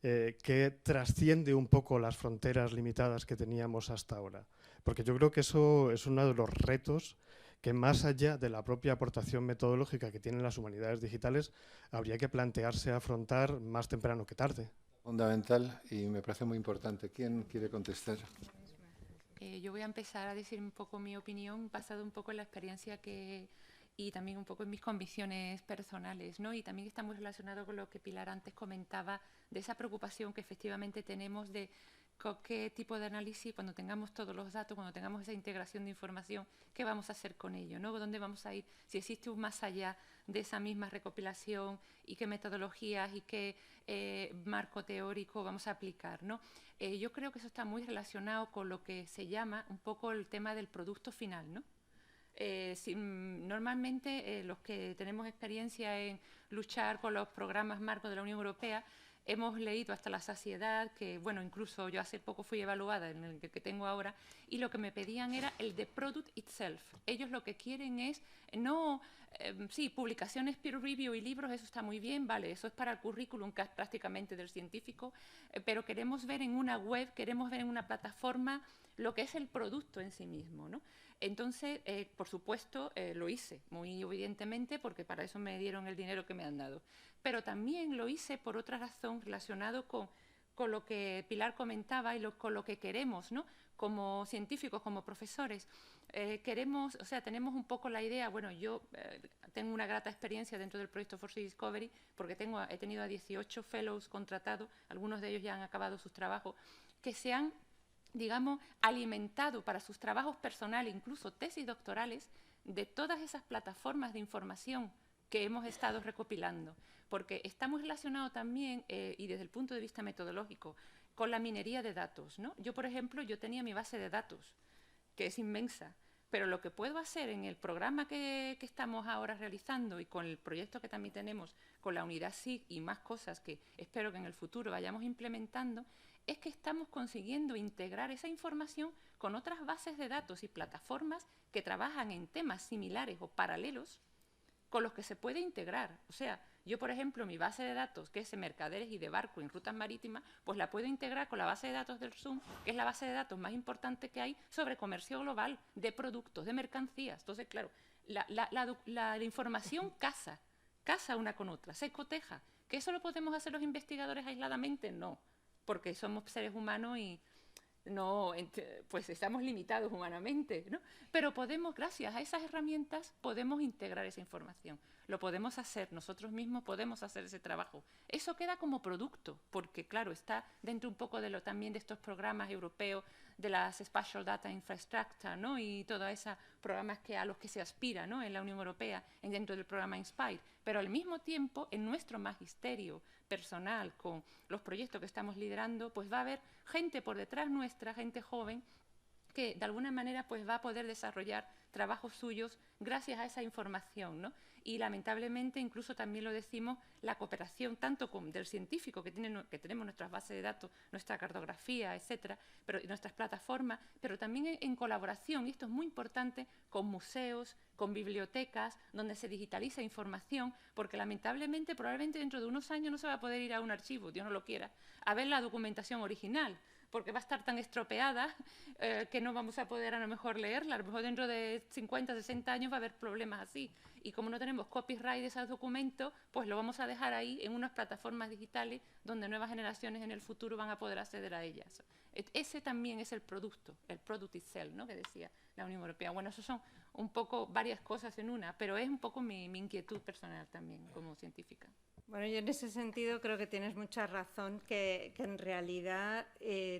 que trasciende un poco las fronteras limitadas que teníamos hasta ahora? Porque yo creo que eso es uno de los retos que más allá de la propia aportación metodológica que tienen las humanidades digitales, habría que plantearse afrontar más temprano que tarde. Fundamental y me parece muy importante. ¿Quién quiere contestar? Yo voy a empezar a decir un poco mi opinión, basado un poco en la experiencia y también un poco en mis convicciones personales, ¿no? Y también está muy relacionado con lo que Pilar antes comentaba, de esa preocupación que efectivamente tenemos de qué tipo de análisis, cuando tengamos todos los datos, cuando tengamos esa integración de información, qué vamos a hacer con ello, ¿no? ¿Dónde vamos a ir? Si existe un más allá de esa misma recopilación y qué metodologías y qué marco teórico vamos a aplicar, ¿no? Yo creo que eso está muy relacionado con lo que se llama un poco el tema del producto final, ¿no? Normalmente los que tenemos experiencia en luchar con los programas marcos de la Unión Europea hemos leído hasta la saciedad, que bueno, incluso yo hace poco fui evaluada en el que tengo ahora, y lo que me pedían era el de product itself. Ellos lo que quieren es, no, sí, publicaciones peer review y libros, eso está muy bien, vale, eso es para el currículum prácticamente del científico, pero queremos ver en una web, queremos ver en una plataforma lo que es el producto en sí mismo, ¿no? Entonces, por supuesto, lo hice, muy evidentemente, porque para eso me dieron el dinero que me han dado. Pero también lo hice por otra razón relacionado con lo que Pilar comentaba y con lo que queremos, ¿no? Como científicos, como profesores. Queremos, o sea, tenemos un poco la idea, bueno, yo tengo una grata experiencia dentro del proyecto Force Discovery, porque he tenido a 18 fellows contratados, algunos de ellos ya han acabado sus trabajos, que se han, digamos, alimentado para sus trabajos personales, incluso tesis doctorales, de todas esas plataformas de información que hemos estado recopilando, porque está muy relacionado también, y desde el punto de vista metodológico, con la minería de datos, ¿no? Yo, por ejemplo, yo tenía mi base de datos, que es inmensa, pero lo que puedo hacer en el programa que estamos ahora realizando y con el proyecto que también tenemos con la unidad SIG y más cosas que espero que en el futuro vayamos implementando, es que estamos consiguiendo integrar esa información con otras bases de datos y plataformas que trabajan en temas similares o paralelos con los que se puede integrar. O sea, yo, por ejemplo, mi base de datos, que es de mercaderes y de barco en rutas marítimas, pues la puedo integrar con la base de datos del Zoom, que es la base de datos más importante que hay sobre comercio global, de productos, de mercancías. Entonces, claro, la información casa una con otra, se coteja. ¿Que eso lo podemos hacer los investigadores aisladamente? No, porque somos seres humanos y no, pues estamos limitados humanamente, ¿no? Pero podemos, gracias a esas herramientas, podemos integrar esa información. Lo podemos hacer, nosotros mismos podemos hacer ese trabajo. Eso queda como producto, porque claro, está dentro un poco de también de estos programas europeos de las Spatial Data Infrastructure, ¿no? Y todos esos programas a los que se aspira, ¿no? En la Unión Europea, dentro del programa INSPIRE. Pero al mismo tiempo, en nuestro magisterio personal, con los proyectos que estamos liderando, pues va a haber gente por detrás nuestra, gente joven, que de alguna manera pues va a poder desarrollar trabajos suyos gracias a esa información, ¿no? Y lamentablemente, incluso también lo decimos, la cooperación tanto del científico que tenemos nuestras bases de datos, nuestra cartografía, etcétera, pero nuestras plataformas, pero también en colaboración, y esto es muy importante, con museos, con bibliotecas, donde se digitaliza información, porque lamentablemente, probablemente dentro de unos años no se va a poder ir a un archivo, Dios no lo quiera, a ver la documentación original, porque va a estar tan estropeada que no vamos a poder a lo mejor leerla. A lo mejor dentro de 50, 60 años va a haber problemas así. Y como no tenemos copyright de esos documentos, pues lo vamos a dejar ahí en unas plataformas digitales donde nuevas generaciones en el futuro van a poder acceder a ellas. Ese también es el product itself, ¿no? Que decía la Unión Europea. Bueno, eso son un poco varias cosas en una, pero es un poco mi inquietud personal también como científica. Bueno, yo en ese sentido creo que tienes mucha razón, que en realidad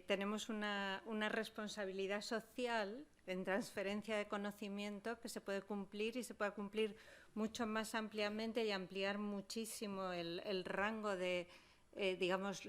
tenemos una responsabilidad social en transferencia de conocimiento que se puede cumplir y se puede cumplir mucho más ampliamente y ampliar muchísimo el rango de, digamos,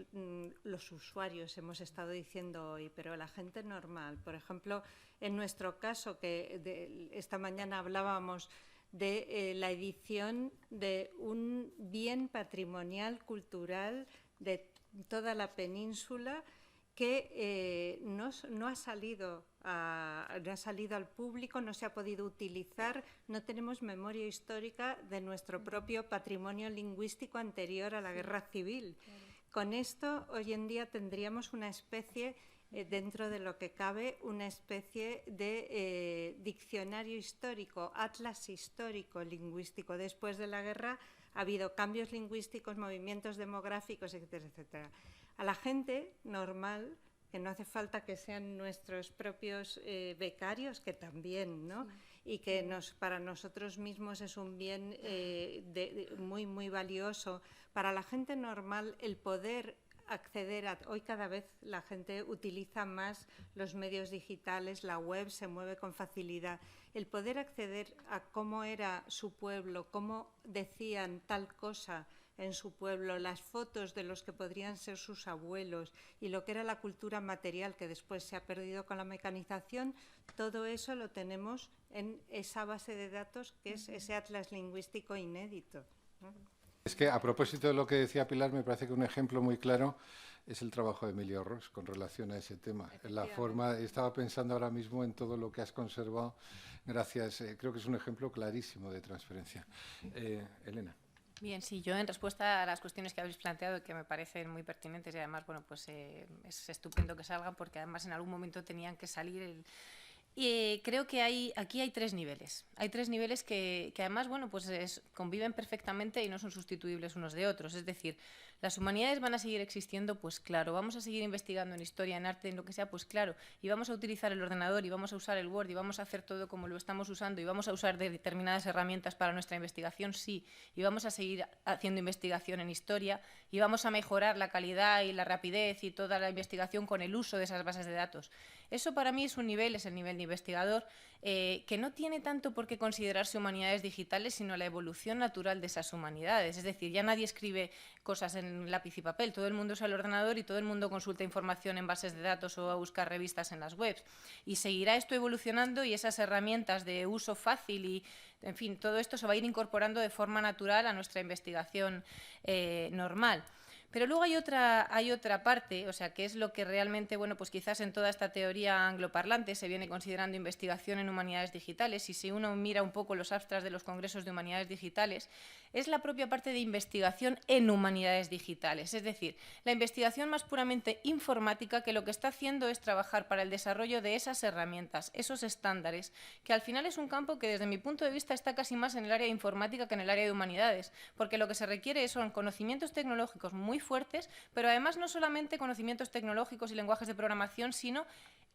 los usuarios, hemos estado diciendo hoy, pero la gente normal. Por ejemplo, en nuestro caso, que esta mañana hablábamos de la edición de un bien patrimonial cultural de toda la península que no ha salido al público, no se ha podido utilizar, no tenemos memoria histórica de nuestro propio patrimonio lingüístico anterior a la Guerra Civil. Claro. Con esto, hoy en día tendríamos una especie, dentro de lo que cabe, una especie de diccionario histórico, atlas histórico lingüístico. Después de la guerra ha habido cambios lingüísticos, movimientos demográficos, etcétera, etcétera. A la gente normal que no hace falta que sean nuestros propios becarios, que también, ¿no? Y que para nosotros mismos es un bien muy, muy valioso. Para la gente normal, el poder acceder hoy cada vez la gente utiliza más los medios digitales, la web se mueve con facilidad. El poder acceder a cómo era su pueblo, cómo decían tal cosa en su pueblo, las fotos de los que podrían ser sus abuelos y lo que era la cultura material que después se ha perdido con la mecanización, todo eso lo tenemos en esa base de datos que es ese atlas lingüístico inédito, ¿no? Es que a propósito de lo que decía Pilar, me parece que un ejemplo muy claro es el trabajo de Emilio Ros con relación a ese tema. La forma, estaba pensando ahora mismo en todo lo que has conservado, gracias, creo que es un ejemplo clarísimo de transferencia. Elena. Bien, sí, yo en respuesta a las cuestiones que habéis planteado, que me parecen muy pertinentes y además, bueno, pues es estupendo que salgan porque además en algún momento tenían que salir creo que aquí hay tres niveles. Hay tres niveles que además, bueno, pues conviven perfectamente y no son sustituibles unos de otros. Es decir, las humanidades van a seguir existiendo, pues claro. Vamos a seguir investigando en historia, en arte, en lo que sea, pues claro. Y vamos a utilizar el ordenador y vamos a usar el Word y vamos a hacer todo como lo estamos usando y vamos a usar determinadas herramientas para nuestra investigación, sí. Y vamos a seguir haciendo investigación en historia y vamos a mejorar la calidad y la rapidez y toda la investigación con el uso de esas bases de datos. Eso para mí es el nivel de investigador que no tiene tanto por qué considerarse humanidades digitales, sino la evolución natural de esas humanidades. Es decir, ya nadie escribe cosas en lápiz y papel, todo el mundo usa el ordenador y todo el mundo consulta información en bases de datos o a buscar revistas en las webs. Y seguirá esto evolucionando y esas herramientas de uso fácil y, en fin, todo esto se va a ir incorporando de forma natural a nuestra investigación normal. Pero luego hay otra parte, o sea, que es lo que realmente, bueno, pues quizás en toda esta teoría angloparlante se viene considerando investigación en humanidades digitales, y si uno mira un poco los abstracts de los congresos de humanidades digitales, es la propia parte de investigación en humanidades digitales, es decir, la investigación más puramente informática que lo que está haciendo es trabajar para el desarrollo de esas herramientas, esos estándares, que al final es un campo que desde mi punto de vista está casi más en el área de informática que en el área de humanidades, porque lo que se requiere son conocimientos tecnológicos muy fuertes, pero además no solamente conocimientos tecnológicos y lenguajes de programación, sino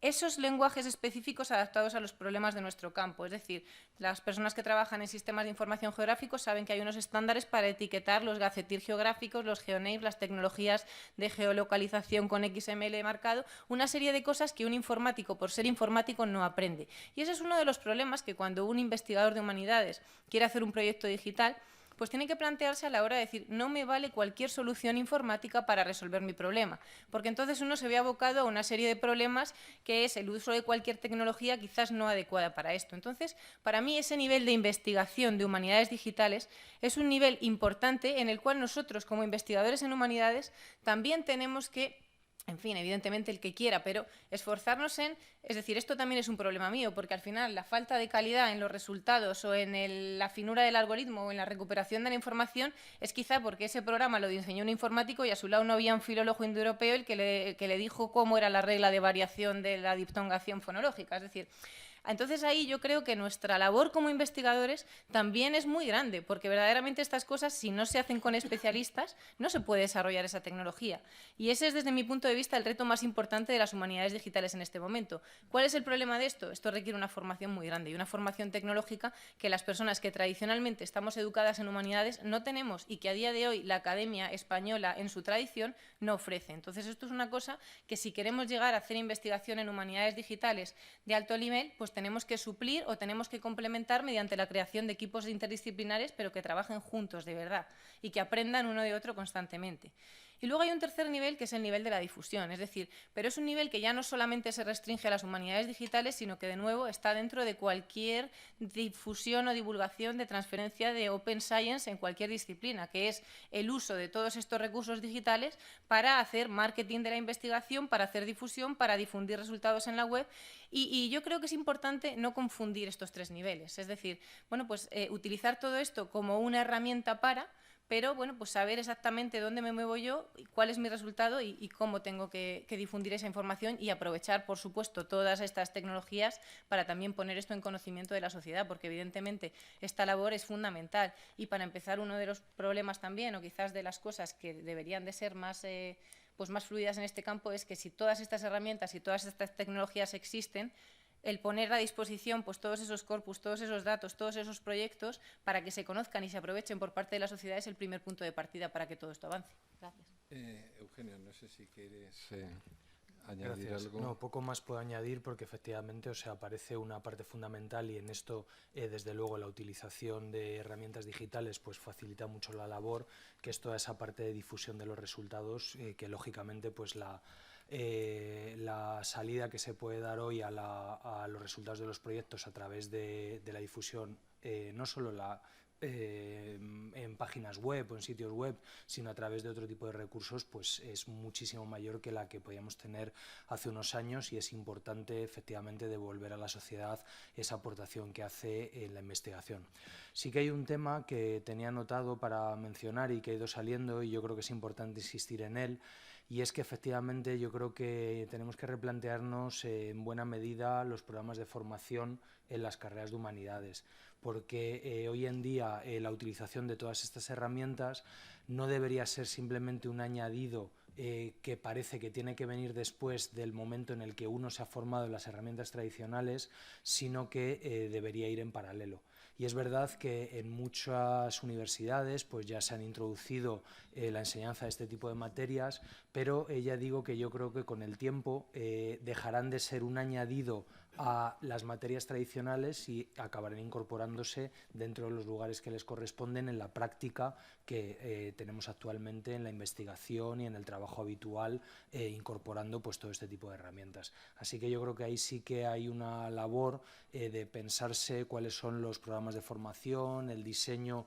esos lenguajes específicos adaptados a los problemas de nuestro campo. Es decir, las personas que trabajan en sistemas de información geográficos saben que hay unos estándares para etiquetar los gazetteer geográficos, los geonames, las tecnologías de geolocalización con XML marcado, una serie de cosas que un informático, por ser informático, no aprende. Y ese es uno de los problemas que cuando un investigador de humanidades quiere hacer un proyecto digital, pues tiene que plantearse a la hora de decir, no me vale cualquier solución informática para resolver mi problema, porque entonces uno se ve abocado a una serie de problemas que es el uso de cualquier tecnología quizás no adecuada para esto. Entonces, para mí ese nivel de investigación de humanidades digitales es un nivel importante en el cual nosotros, como investigadores en humanidades, también tenemos que, en fin, evidentemente el que quiera, pero esforzarnos es decir, esto también es un problema mío, porque al final la falta de calidad en los resultados o en la finura del algoritmo o en la recuperación de la información es quizá porque ese programa lo diseñó un informático y a su lado no había un filólogo indoeuropeo el que le dijo cómo era la regla de variación de la diptongación fonológica. Es decir, entonces ahí yo creo que nuestra labor como investigadores también es muy grande, porque verdaderamente estas cosas, si no se hacen con especialistas, no se puede desarrollar esa tecnología. Y ese es, desde mi punto de vista, el reto más importante de las humanidades digitales en este momento. ¿Cuál es el problema de esto? Esto requiere una formación muy grande y una formación tecnológica que las personas que tradicionalmente estamos educadas en humanidades no tenemos y que a día de hoy la Academia Española en su tradición no ofrece. Entonces esto es una cosa que si queremos llegar a hacer investigación en humanidades digitales de alto nivel, pues tenemos que suplir o tenemos que complementar mediante la creación de equipos interdisciplinares, pero que trabajen juntos de verdad y que aprendan uno de otro constantemente. Y luego hay un tercer nivel, que es el nivel de la difusión, es decir, pero es un nivel que ya no solamente se restringe a las humanidades digitales, sino que de nuevo está dentro de cualquier difusión o divulgación de transferencia de Open Science en cualquier disciplina, que es el uso de todos estos recursos digitales para hacer marketing de la investigación, para hacer difusión, para difundir resultados en la web. Y yo creo que es importante no confundir estos tres niveles, es decir, bueno, pues utilizar todo esto como una herramienta pero bueno, pues saber exactamente dónde me muevo yo, cuál es mi resultado y cómo tengo que difundir esa información y aprovechar, por supuesto, todas estas tecnologías para también poner esto en conocimiento de la sociedad, porque evidentemente esta labor es fundamental. Y para empezar, uno de los problemas también, o quizás de las cosas que deberían de ser más pues más fluidas en este campo es que si todas estas herramientas y todas estas tecnologías existen, el poner a disposición pues todos esos corpus, todos esos datos, todos esos proyectos para que se conozcan y se aprovechen por parte de la sociedad es el primer punto de partida para que todo esto avance. Gracias. Eugenio, no sé si quieres añadir algo. No, poco más puedo añadir porque efectivamente, o sea, parece una parte fundamental y en esto, desde luego, la utilización de herramientas digitales pues facilita mucho la labor, que es toda esa parte de difusión de los resultados, que lógicamente pues la salida que se puede dar hoy a los resultados de los proyectos a través de la difusión, no solo en páginas web o en sitios web, sino a través de otro tipo de recursos, pues es muchísimo mayor que la que podíamos tener hace unos años, y es importante efectivamente devolver a la sociedad esa aportación que hace en la investigación. Sí que hay un tema que tenía anotado para mencionar y que ha ido saliendo, y yo creo que es importante insistir en él, y es que efectivamente yo creo que tenemos que replantearnos en buena medida los programas de formación en las carreras de humanidades, porque hoy en día la utilización de todas estas herramientas no debería ser simplemente un añadido que parece que tiene que venir después del momento en el que uno se ha formado en las herramientas tradicionales, sino que debería ir en paralelo. Y es verdad que en muchas universidades pues ya se han introducido la enseñanza de este tipo de materias, pero ya digo que yo creo que con el tiempo dejarán de ser un añadido a las materias tradicionales y acabarán incorporándose dentro de los lugares que les corresponden en la práctica que tenemos actualmente en la investigación y en el trabajo habitual, incorporando pues todo este tipo de herramientas. Así que yo creo que ahí sí que hay una labor de pensarse cuáles son los programas de formación, el diseño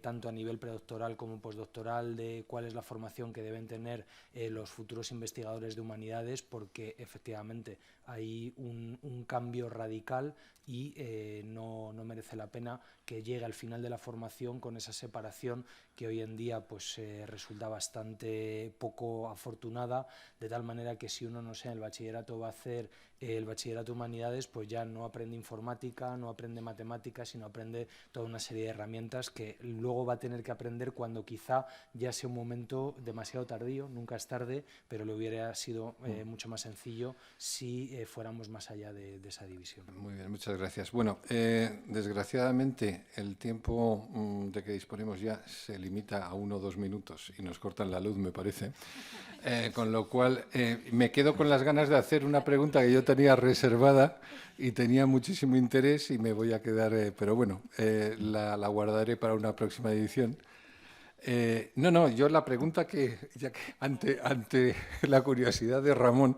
tanto a nivel predoctoral como postdoctoral de cuál es la formación que deben tener los futuros investigadores de humanidades, porque efectivamente hay un cambio radical y no merece la pena que llegue al final de la formación con esa separación que hoy en día pues resulta bastante poco afortunada, de tal manera que si uno, no sé, en el bachillerato va a hacer el bachillerato de humanidades, pues ya no aprende informática, no aprende matemáticas, sino aprende toda una serie de herramientas que luego va a tener que aprender cuando quizá ya sea un momento demasiado tardío, nunca es tarde, pero le hubiera sido mucho más sencillo si fuéramos más allá de esa división. Muy bien, muchas gracias. Bueno, desgraciadamente el tiempo de que disponemos ya se limita a 1 o 2 minutos y nos cortan la luz, me parece. Con lo cual me quedo con las ganas de hacer una pregunta que yo tenía reservada y tenía muchísimo interés y me voy a quedar, pero bueno, la guardaré para una próxima edición. Yo la pregunta ya que ante la curiosidad de Ramón,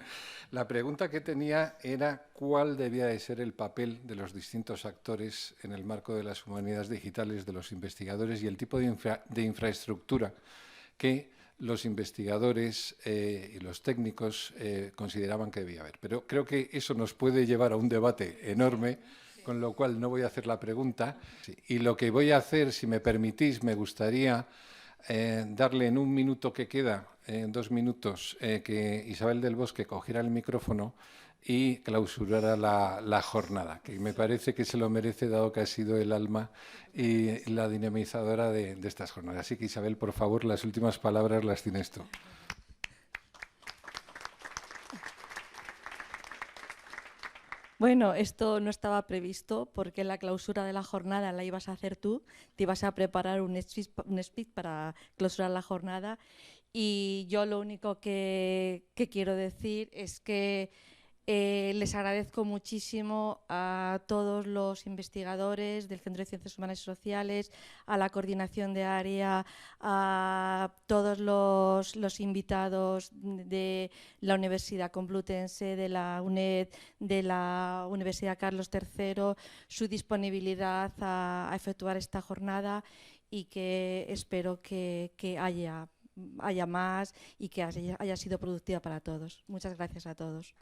la pregunta que tenía era cuál debía de ser el papel de los distintos actores en el marco de las humanidades digitales, de los investigadores y el tipo de infraestructura que los investigadores y los técnicos consideraban que debía haber. Pero creo que eso nos puede llevar a un debate enorme, con lo cual no voy a hacer la pregunta. Y lo que voy a hacer, si me permitís, me gustaría darle en 1 minuto que queda, en 2 minutos, que Isabel del Bosque cogiera el micrófono y clausurara la jornada, que me parece que se lo merece, dado que ha sido el alma y la dinamizadora de estas jornadas. Así que, Isabel, por favor, las últimas palabras las tienes tú. Bueno, esto no estaba previsto porque la clausura de la jornada la ibas a hacer tú, te ibas a preparar un speech para clausurar la jornada, y yo lo único que quiero decir es que les agradezco muchísimo a todos los investigadores del Centro de Ciencias Humanas y Sociales, a la coordinación de área, a todos los invitados de la Universidad Complutense, de la UNED, de la Universidad Carlos III, su disponibilidad a efectuar esta jornada, y que espero que haya más y que haya sido productiva para todos. Muchas gracias a todos.